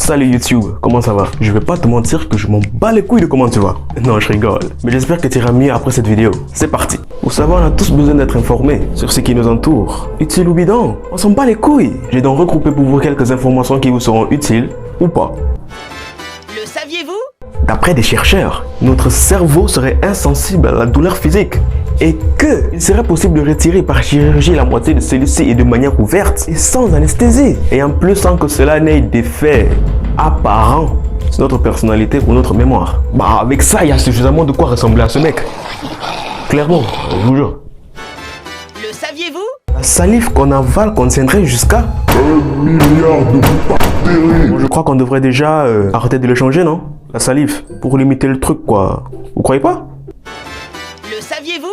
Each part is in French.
Salut YouTube, comment ça va? Je vais pas te mentir que je m'en bats les couilles de comment tu vas. Non, je rigole. Mais j'espère que tu iras mieux après cette vidéo. C'est parti. Vous savez, on a tous besoin d'être informés sur ce qui nous entoure. Utile ou bidon, on s'en bat les couilles. J'ai donc regroupé pour vous quelques informations qui vous seront utiles ou pas. Le saviez-vous? D'après des chercheurs, notre cerveau serait insensible à la douleur physique et qu'il serait possible de retirer par chirurgie la moitié de celui-ci et de manière ouverte et sans anesthésie. Et en plus sans que cela n'ait d'effet apparent sur notre personnalité ou notre mémoire. Bah avec ça, il y a suffisamment de quoi ressembler à ce mec. Clairement, je vous jure. Le saviez-vous? La salive qu'on avale contiendrait jusqu'à 1 milliard de bactéries. Bon, je crois qu'on devrait déjà arrêter de le changer, non? La salive, pour limiter le truc, quoi. Vous croyez pas? Le saviez-vous?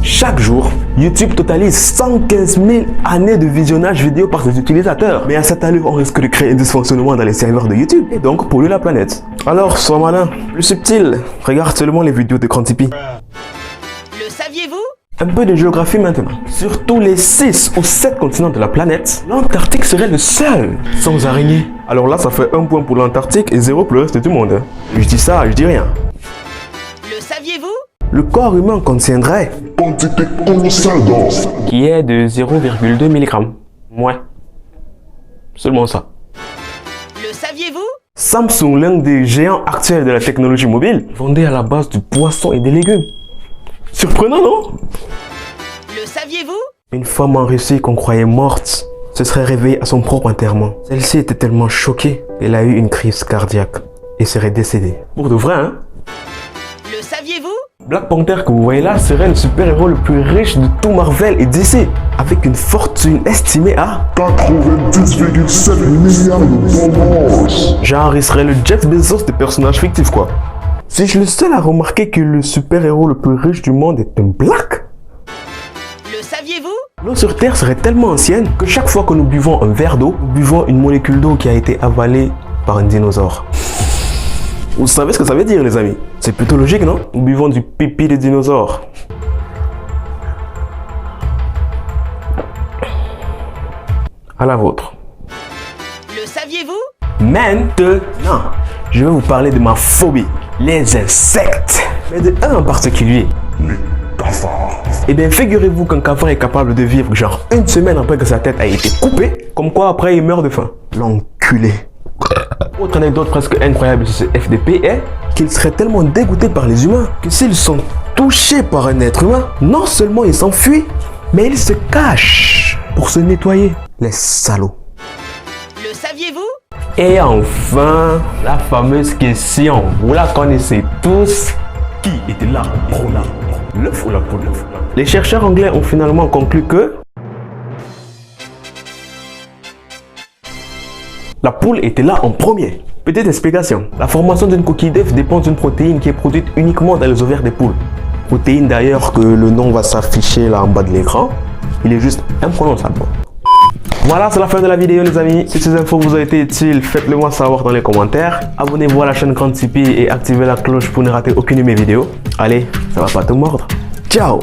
Chaque jour, YouTube totalise 115 000 années de visionnage vidéo par ses utilisateurs. Mais à cette allure, on risque de créer un dysfonctionnement dans les serveurs de YouTube et donc polluer la planète. Alors, sois malin, plus subtil, regarde seulement les vidéos de Tipeee. Le saviez-vous? Un peu de géographie maintenant. Sur tous les 6 ou 7 continents de la planète, l'Antarctique serait le seul sans araignées. Alors là, ça fait 1 point pour l'Antarctique et 0 pour le reste du monde. Je dis ça, je dis rien. Le saviez-vous? Le corps humain contiendrait Quantité colossale d'or. qui est de 0,2 mg. Ouais. Seulement ça. Le saviez-vous? Samsung, l'un des géants actuels de la technologie mobile, vendait à la base du poisson et des légumes. Surprenant, non? Le saviez-vous? Une femme en Russie qu'on croyait morte se serait réveillée à son propre enterrement. Celle-ci était tellement choquée qu'elle a eu une crise cardiaque et serait décédée. Pour de vrai, hein? Le saviez-vous? Black Panther que vous voyez là serait le super-héros le plus riche de tout Marvel et DC, avec une fortune estimée à 90,7 milliards de dollars. genre il serait le Jeff Bezos des personnages fictifs quoi. Suis-je le seul à remarquer que le super-héros le plus riche du monde est un black? Le saviez-vous? L'eau sur Terre serait tellement ancienne que chaque fois que nous buvons un verre d'eau, nous buvons une molécule d'eau qui a été avalée par un dinosaure. Vous savez ce que ça veut dire les amis? C'est plutôt logique non? Nous buvons du pipi de dinosaure. À la vôtre. Le saviez-vous? Maintenant, je vais vous parler de ma phobie, les insectes. Mais de un en particulier. Les cafards. Eh bien, figurez-vous qu'un cafard est capable de vivre genre 1 semaine après que sa tête a été coupée, comme quoi après il meurt de faim. L'enculé. Autre anecdote presque incroyable sur ce FDP est qu'il serait tellement dégoûté par les humains que s'ils sont touchés par un être humain, non seulement ils s'enfuient, mais ils se cachent pour se nettoyer. Les salauds. Le saviez-vous? Et enfin, la fameuse question, vous la connaissez tous. Qui était là en premier? L'œuf ou la poule? Les chercheurs anglais ont finalement conclu que la poule était là en premier. Petite explication, la formation d'une coquille d'œuf dépend d'une protéine qui est produite uniquement dans les ovaires des poules. Protéine d'ailleurs que le nom va s'afficher là en bas de l'écran. Il est juste imprononçable. Voilà, c'est la fin de la vidéo les amis. Si ces infos vous ont été utiles, faites-le moi savoir dans les commentaires. Abonnez-vous à la chaîne Tipeee et activez la cloche pour ne rater aucune de mes vidéos. Allez, ça va pas te mordre. Ciao!